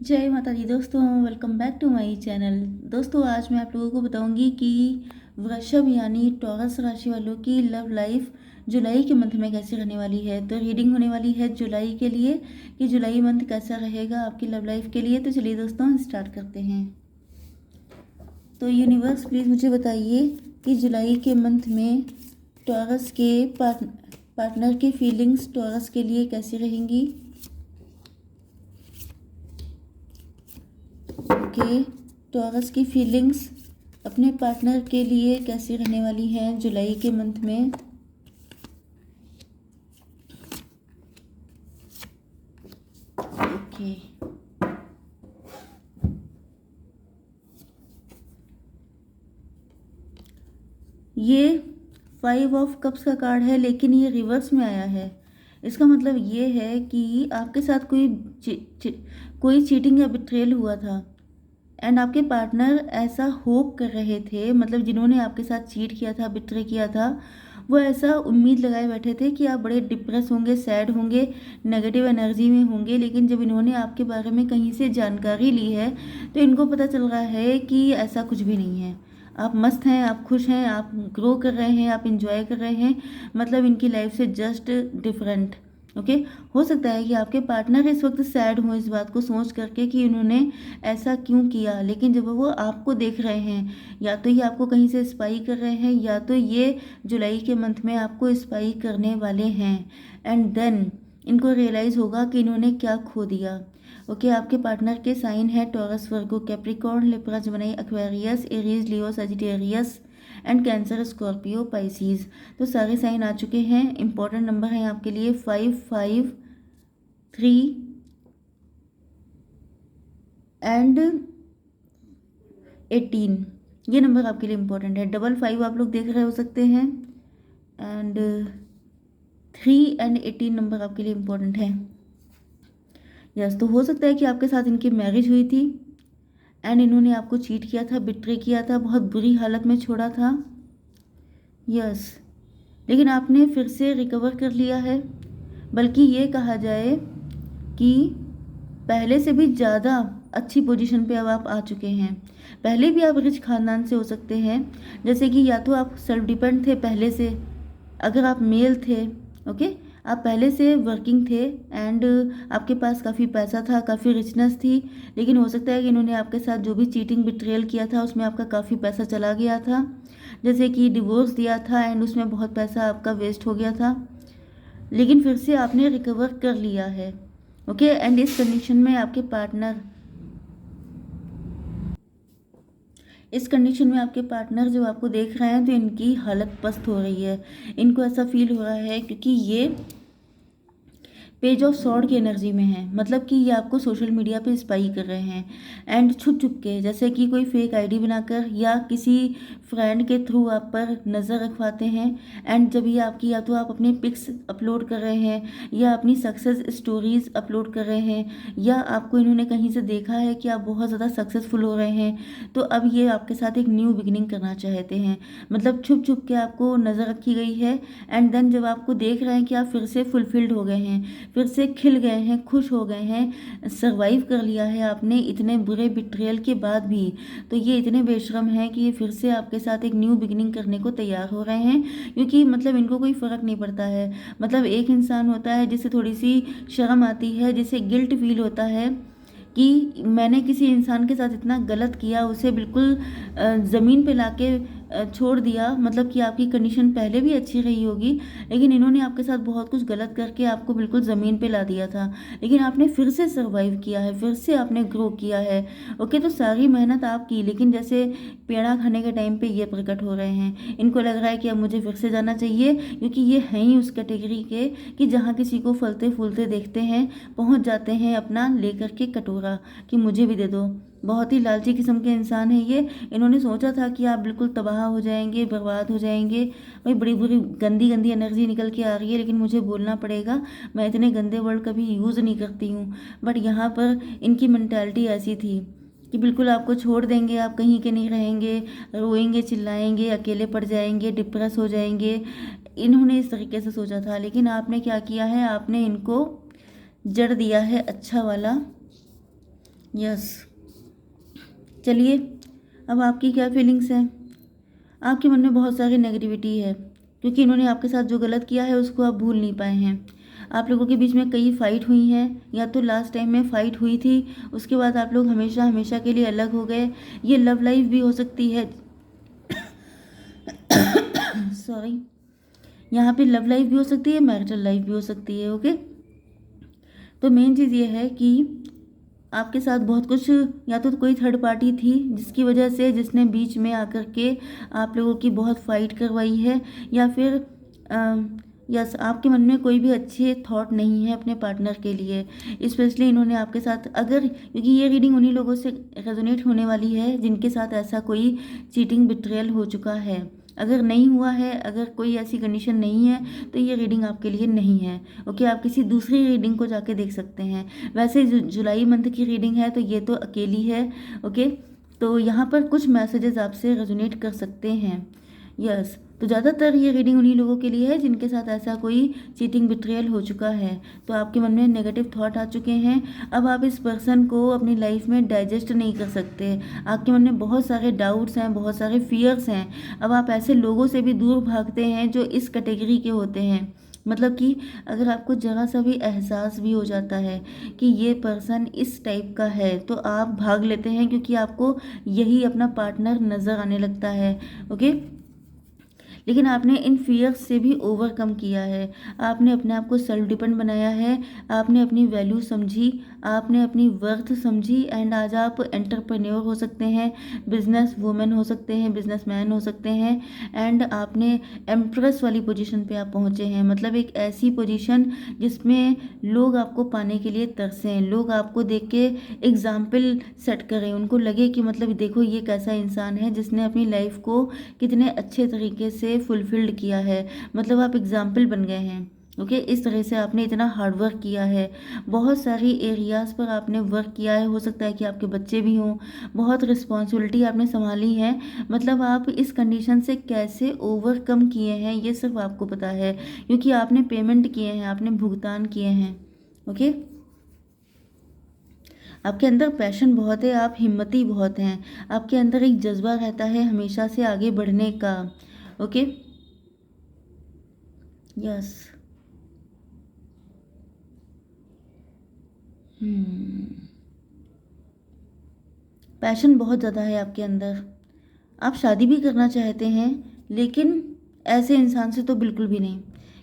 जय माता दी दोस्तों, welcome back to my channel. दोस्तों, आज मैं आप लोगों को बताऊंगी कि वृषभ यानी टॉरस राशि वालों की लव लाइफ जुलाई के मंथ में कैसी रहने वाली है। तो रीडिंग होने वाली है जुलाई के लिए कि जुलाई मंथ कैसा रहेगा आपकी लव लाइफ के लिए। तो चलिए दोस्तों, स्टार्ट करते हैं। तो यूनिवर्स प्लीज़ मुझे बताइए कि जुलाई के मंथ में टॉरस के पार्टनर की फीलिंग्स टॉरस के लिए कैसी रहेंगी। ओके, टॉरस की फीलिंग्स अपने पार्टनर के लिए कैसी रहने वाली हैं जुलाई के मंथ में। ओके, ये 5 ऑफ कप्स का कार्ड है, लेकिन ये रिवर्स में आया है। इसका मतलब ये है कि आपके साथ कोई चीटिंग या बिट्रेयल हुआ था एंड आपके पार्टनर ऐसा होप कर रहे थे, मतलब जिन्होंने आपके साथ चीट किया था, बिट्रे किया था, वो ऐसा उम्मीद लगाए बैठे थे कि आप बड़े डिप्रेस होंगे, सैड होंगे, नेगेटिव एनर्जी में होंगे। लेकिन जब इन्होंने आपके बारे में कहीं से जानकारी ली है तो इनको पता चल रहा है कि ऐसा कुछ भी नहीं है। आप मस्त हैं, आप खुश हैं, आप ग्रो कर रहे हैं, आप इंजॉय कर रहे हैं, मतलब इनकी लाइफ से जस्ट डिफरेंट। ओके, हो सकता है कि आपके पार्टनर इस वक्त सैड हो इस बात को सोच करके कि उन्होंने ऐसा क्यों किया, लेकिन जब वो आपको देख रहे हैं, या तो ये आपको कहीं से स्पाई कर रहे हैं, या तो ये जुलाई के मंथ में आपको स्पाई करने वाले हैं एंड देन इनको रियलाइज़ होगा कि इन्होंने क्या खो दिया। ओके, आपके पार्टनर के साइन है taurus, Virgo, Capricorn, Libra, Gemini, Aquarius, Aries, Leo, Sagittarius and cancer, Scorpio, Pisces. तो सारे साइन आ चुके हैं। इंपॉर्टेंट नंबर है आपके लिए 5, 5, 3 एंड 18। ये नंबर आपके लिए इम्पोर्टेंट है। 55 आप लोग देख रहे हो सकते हैं एंड 3 एंड 18 नंबर आपके लिए इम्पोर्टेंट है। यस, तो हो सकता है कि आपके साथ इनकी मैरिज हुई थी एंड इन्होंने आपको चीट किया था, बिट्रे किया था, बहुत बुरी हालत में छोड़ा था। यस, लेकिन आपने फिर से रिकवर कर लिया है, बल्कि ये कहा जाए कि पहले से भी ज़्यादा अच्छी पोजीशन पे अब आप आ चुके हैं। पहले भी आप रिच खानदान से हो सकते हैं, जैसे कि या तो आप सेल्फ डिपेंड थे पहले से, अगर आप मेल थे। ओके, आप पहले से वर्किंग थे एंड आपके पास काफ़ी पैसा था, काफ़ी रिचनेस थी, लेकिन हो सकता है कि इन्होंने आपके साथ जो भी चीटिंग बिट्रेयल किया था उसमें आपका काफ़ी पैसा चला गया था, जैसे कि डिवोर्स दिया था एंड उसमें बहुत पैसा आपका वेस्ट हो गया था, लेकिन फिर से आपने रिकवर कर लिया है। ओके, एंड इस कंडीशन में आपके पार्टनर जब आपको देख रहे हैं तो इनकी हालत पस्त हो रही है। इनको ऐसा फील हो रहा है क्योंकि ये पेज ऑफ सॉर्ड की एनर्जी में है, मतलब कि ये आपको सोशल मीडिया पे स्पाई कर रहे हैं एंड छुप छुप के, जैसे कि कोई फेक आईडी बनाकर या किसी फ्रेंड के थ्रू आप पर नज़र रखवाते हैं। एंड जब ये आपकी, या तो आप अपने पिक्स अपलोड कर रहे हैं या अपनी सक्सेस स्टोरीज अपलोड कर रहे हैं, या आपको इन्होंने कहीं से देखा है कि आप बहुत ज़्यादा सक्सेसफुल हो रहे हैं, तो अब ये आपके साथ एक न्यू बिगिनिंग करना चाहते हैं। मतलब छुप छुप के आपको नज़र रखी गई है एंड देन जब आपको देख रहे हैं कि आप फिर से फुलफिल्ड हो गए हैं, फिर से खिल गए हैं, खुश हो गए हैं, सरवाइव कर लिया है आपने इतने बुरे बिट्रेयल के बाद भी, तो ये इतने बेशरम हैं कि ये फिर से आपके साथ एक न्यू बिगिनिंग करने को तैयार हो रहे हैं। क्योंकि मतलब इनको कोई फ़र्क नहीं पड़ता है। मतलब एक इंसान होता है जिसे थोड़ी सी शर्म आती है, जिसे गिल्ट फील होता है कि मैंने किसी इंसान के साथ इतना गलत किया, उसे बिल्कुल ज़मीन पे लाके छोड़ दिया। मतलब कि आपकी कंडीशन पहले भी अच्छी रही होगी, लेकिन इन्होंने आपके साथ बहुत कुछ गलत करके आपको बिल्कुल ज़मीन पे ला दिया था, लेकिन आपने फिर से सर्वाइव किया है, फिर से आपने ग्रो किया है। ओके, तो सारी मेहनत आपकी, लेकिन जैसे पेड़ा खाने के टाइम पे ये प्रकट हो रहे हैं। इनको लग रहा है कि अब मुझे फिर से जाना चाहिए, क्योंकि ये हैं ही उस कैटेगरी के कि जहाँ किसी को फलते फूलते देखते हैं पहुँच जाते हैं अपना लेकर के कटोरा कि मुझे भी दे दो। बहुत ही लालची किस्म के इंसान है ये। इन्होंने सोचा था कि आप बिल्कुल तबाह हो जाएंगे, बर्बाद हो जाएंगे। भाई बड़ी बुरी गंदी गंदी एनर्जी निकल के आ रही है, लेकिन मुझे बोलना पड़ेगा, मैं इतने गंदे वर्ड कभी यूज़ नहीं करती हूँ, बट यहाँ पर इनकी मैंटेलिटी ऐसी थी कि बिल्कुल आपको छोड़ देंगे, आप कहीं के नहीं रहेंगे, रोएंगे, चिल्लाएंगे, अकेले पड़ जाएंगे, डिप्रेस हो जाएंगे। इन्होंने इस तरीके से सोचा था, लेकिन आपने क्या किया है, आपने इनको जड़ दिया है अच्छा वाला यस। चलिए, अब आपकी क्या फीलिंग्स हैं? आपके मन में बहुत सारी नेगेटिविटी है, क्योंकि इन्होंने आपके साथ जो गलत किया है उसको आप भूल नहीं पाए हैं। आप लोगों के बीच में कई फाइट हुई हैं, या तो लास्ट टाइम में फाइट हुई थी, उसके बाद आप लोग हमेशा हमेशा के लिए अलग हो गए। ये लव लाइफ भी हो सकती है। सॉरी, यहाँ पे लव लाइफ भी हो सकती है, मैरिटल लाइफ भी हो सकती है। ओके, तो मेन चीज़ ये है कि आपके साथ बहुत कुछ, या तो कोई थर्ड पार्टी थी जिसकी वजह से, जिसने बीच में आकर के आप लोगों की बहुत फाइट करवाई है, या फिर यस, आपके मन में कोई भी अच्छे थॉट नहीं है अपने पार्टनर के लिए। स्पेशली इन्होंने आपके साथ, अगर, क्योंकि ये रीडिंग उन्हीं लोगों से रेजोनेट होने वाली है जिनके साथ ऐसा कोई चीटिंग बिट्रेयल हो चुका है। अगर नहीं हुआ है, अगर कोई ऐसी कंडीशन नहीं है, तो ये रीडिंग आपके लिए नहीं है। ओके, आप किसी दूसरी रीडिंग को जाके देख सकते हैं। वैसे जुलाई मंथ की रीडिंग है, तो ये तो अकेली है। ओके, तो यहाँ पर कुछ मैसेजेस आपसे रेजोनेट कर सकते हैं। यस, तो ज़्यादातर ये रीडिंग उन्हीं लोगों के लिए है जिनके साथ ऐसा कोई चीटिंग बिट्रेयल हो चुका है। तो आपके मन में नेगेटिव थॉट आ चुके हैं। अब आप इस पर्सन को अपनी लाइफ में डाइजेस्ट नहीं कर सकते। आपके मन में बहुत सारे डाउट्स हैं, बहुत सारे फियर्स हैं। अब आप ऐसे लोगों से भी दूर भागते हैं जो इस कैटेगरी के होते हैं। मतलब कि अगर आपको ज़रा सा भी एहसास भी हो जाता है कि ये पर्सन इस टाइप का है, तो आप भाग लेते हैं, क्योंकि आपको यही अपना पार्टनर नज़र आने लगता है। ओके, लेकिन आपने इन फियर्स से भी ओवरकम किया है। आपने अपने आप को सेल्फ डिपेंड बनाया है। आपने अपनी वैल्यू समझी, आपने अपनी वर्थ समझी, एंड आज आप एंटरप्रेन्योर हो सकते हैं, बिजनेस वुमेन हो सकते हैं, बिजनेसमैन हो सकते हैं, एंड आपने एम्प्रेस वाली पोजीशन पे आप पहुंचे हैं। मतलब एक ऐसी पोजीशन जिसमें लोग आपको पाने के लिए तरसें, लोग आपको देख के एग्जाम्पल सेट करें, उनको लगे कि मतलब देखो ये कैसा इंसान है जिसने अपनी लाइफ को कितने अच्छे तरीके से फुलफिल्ड किया है। मतलब आप एग्जाम्पल बन गए हैं। ओके, इस तरह से आपने इतना हार्ड वर्क किया है, बहुत सारी एरियाज़ पर आपने वर्क किया है। हो सकता है कि आपके बच्चे भी हों, बहुत रिस्पॉन्सिबिलिटी आपने संभाली है। मतलब आप इस कंडीशन से कैसे ओवरकम किए हैं ये सिर्फ आपको पता है, क्योंकि आपने पेमेंट किए हैं, आपने भुगतान किए हैं। ओके, आपके अंदर पैशन बहुत है, आप हिम्मती बहुत हैं, आपके अंदर एक जज्बा रहता है हमेशा से आगे बढ़ने का। Okay, yes. पैशन बहुत ज़्यादा है आपके अंदर। आप शादी भी करना चाहते हैं, लेकिन ऐसे इंसान से तो बिल्कुल भी नहीं,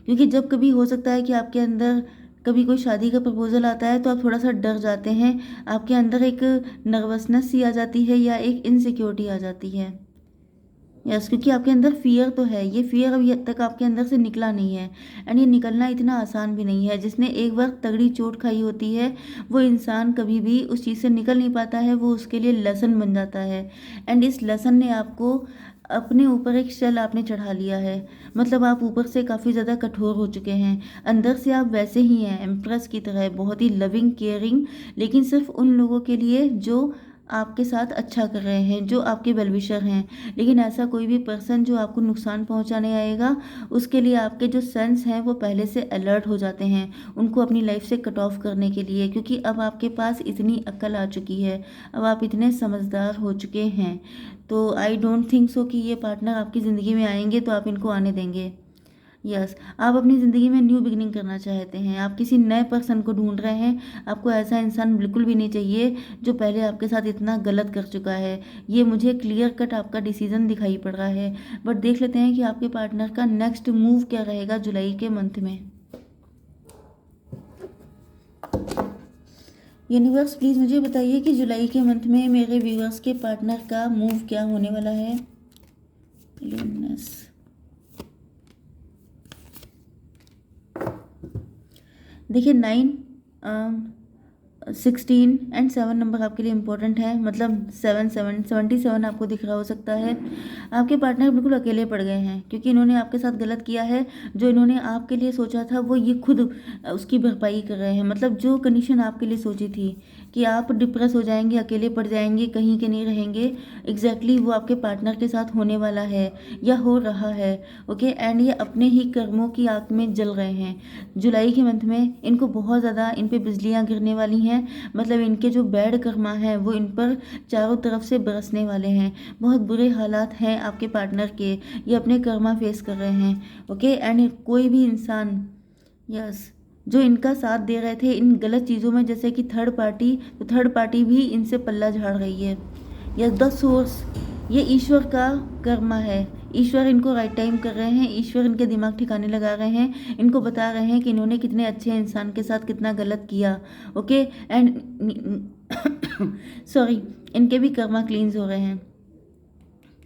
क्योंकि जब कभी हो सकता है कि आपके अंदर कभी कोई शादी का प्रपोजल आता है तो आप थोड़ा सा डर जाते हैं। आपके अंदर एक नर्वसनेस सी आ जाती है, या एक इनसिक्योरिटी आ जाती है। यस, क्योंकि आपके अंदर फियर तो है, ये फियर अभी तक आपके अंदर से निकला नहीं है, एंड ये निकलना इतना आसान भी नहीं है। जिसने एक बार तगड़ी चोट खाई होती है, वो इंसान कभी भी उस चीज़ से निकल नहीं पाता है, वो उसके लिए लेसन बन जाता है। एंड इस लेसन ने आपको, अपने ऊपर एक शेल आपने चढ़ा लिया है। मतलब आप ऊपर से काफ़ी ज़्यादा कठोर हो चुके हैं, अंदर से आप वैसे ही हैं, एम्प्रेस की तरह, बहुत ही लविंग केयरिंग, लेकिन सिर्फ उन लोगों के लिए जो आपके साथ अच्छा कर रहे हैं, जो आपके वेलविशर हैं। लेकिन ऐसा कोई भी पर्सन जो आपको नुकसान पहुंचाने आएगा, उसके लिए आपके जो सेंस हैं वो पहले से अलर्ट हो जाते हैं, उनको अपनी लाइफ से कट ऑफ करने के लिए, क्योंकि अब आपके पास इतनी अक्ल आ चुकी है, अब आप इतने समझदार हो चुके हैं। तो आई डोंट थिंक सो कि ये पार्टनर आपकी ज़िंदगी में आएंगे तो आप इनको आने देंगे। यस, आप अपनी ज़िंदगी में न्यू बिगिनिंग करना चाहते हैं, आप किसी नए पर्सन को ढूंढ रहे हैं। आपको ऐसा इंसान बिल्कुल भी नहीं चाहिए जो पहले आपके साथ इतना गलत कर चुका है। ये मुझे क्लियर कट आपका डिसीजन दिखाई पड़ रहा है। बट देख लेते हैं कि आपके पार्टनर का नेक्स्ट मूव क्या रहेगा जुलाई के मंथ में। यूनिवर्स प्लीज़ मुझे बताइए कि जुलाई के मंथ में मेरे व्यूअर्स के पार्टनर का मूव क्या होने वाला है। लूनस, देखिए 9, 16 एंड 7 नंबर आपके लिए इंपॉर्टेंट है। मतलब 77 आपको दिख रहा हो सकता है। आपके पार्टनर बिल्कुल अकेले पड़ गए हैं, क्योंकि इन्होंने आपके साथ गलत किया है। जो इन्होंने आपके लिए सोचा था वो ये खुद उसकी भरपाई कर रहे हैं। मतलब जो कंडीशन आपके लिए सोची थी कि आप डिप्रेस हो जाएंगे, अकेले पड़ जाएंगे, कहीं के नहीं रहेंगे, एग्जैक्टली वो आपके पार्टनर के साथ होने वाला है या हो रहा है। ओके, एंड ये अपने ही कर्मों की आग में जल रहे हैं। जुलाई के मंथ में इनको बहुत ज़्यादा इन पे बिजलियाँ गिरने वाली हैं, हैं, मतलब इनके जो बैड कर्मा है वो इन पर चारों तरफ से बरसने वाले हैं। बहुत बुरे हालात हैं आपके पार्टनर के, ये अपने कर्मा फेस कर रहे हैं। ओके, एंड कोई भी इंसान यस जो इनका साथ दे रहे थे इन गलत चीज़ों में, जैसे कि थर्ड पार्टी, तो थर्ड पार्टी भी इनसे पल्ला झाड़ रही है। यस, द सोर्स, ये ईश्वर का कर्मा है। ईश्वर इनको राइट टाइम कर रहे हैं, ईश्वर इनके दिमाग ठिकाने लगा रहे हैं, इनको बता रहे हैं कि इन्होंने कितने अच्छे इंसान के साथ कितना गलत किया। ओके, एंड सॉरी, इनके भी कर्मा क्लींस हो रहे हैं।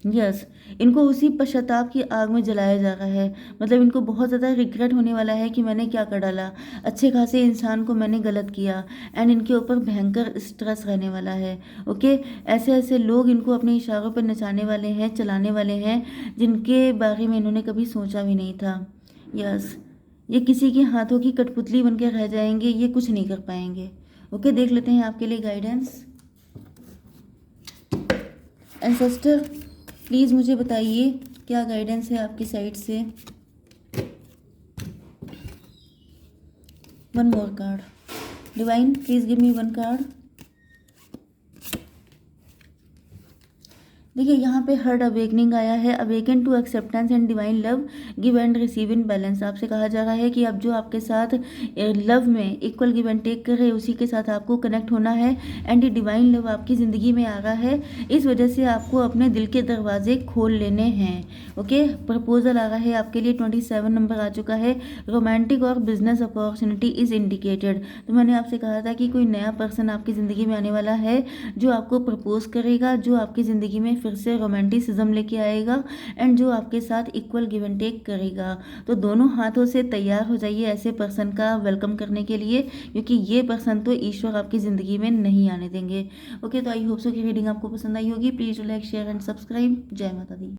यस, इनको उसी पश्चाताप की आग में जलाया जा रहा है। मतलब इनको बहुत ज़्यादा रिग्रेट होने वाला है कि मैंने क्या कर डाला, अच्छे खासे इंसान को मैंने गलत किया, एंड इनके ऊपर भयंकर स्ट्रेस रहने वाला है। ओके, ऐसे ऐसे लोग इनको अपने इशारों पर नचाने वाले हैं, चलाने वाले हैं, जिनके बारे में इन्होंने कभी सोचा भी नहीं था। यस, ये किसी के हाथों की कठपुतली बन के रह जाएंगे, ये कुछ नहीं कर पाएंगे। ओके, देख लेते हैं आपके लिए गाइडेंस। एंसेस्टर प्लीज़ मुझे बताइए क्या गाइडेंस है आपकी साइड से। One more card. Divine please give me one card. देखिए यहाँ पे हर्ड अवेकनिंग आया है, awaken to acceptance and divine love, give and receive in balance. आपसे कहा जा रहा है कि अब जो आपके साथ लव में इक्वल गिव एंड टेक कर रहे हैं उसी के साथ आपको कनेक्ट होना है, एंड ये डिवाइन लव आपकी ज़िंदगी में आ रहा है। इस वजह से आपको अपने दिल के दरवाजे खोल लेने हैं। ओके, प्रपोजल आ रहा है आपके लिए, 27 नंबर आ चुका है। रोमांटिक और बिजनेस अपॉर्चुनिटी इज़ इंडिकेटेड। तो मैंने आपसे कहा था कि कोई नया पर्सन आपकी ज़िंदगी में आने वाला है जो आपको प्रपोज करेगा, जो आपकी ज़िंदगी में फिर से रोमांटिसिज्म लेके आएगा, एंड जो आपके साथ इक्वल गिव एंड टेक करेगा। तो दोनों हाथों से तैयार हो जाइए ऐसे पर्सन का वेलकम करने के लिए, क्योंकि ये पर्सन तो ईश्वर आपकी ज़िंदगी में नहीं आने देंगे। ओके, तो आई होप सो कि रीडिंग आपको पसंद आई होगी। Please like share and subscribe. जय माता दी।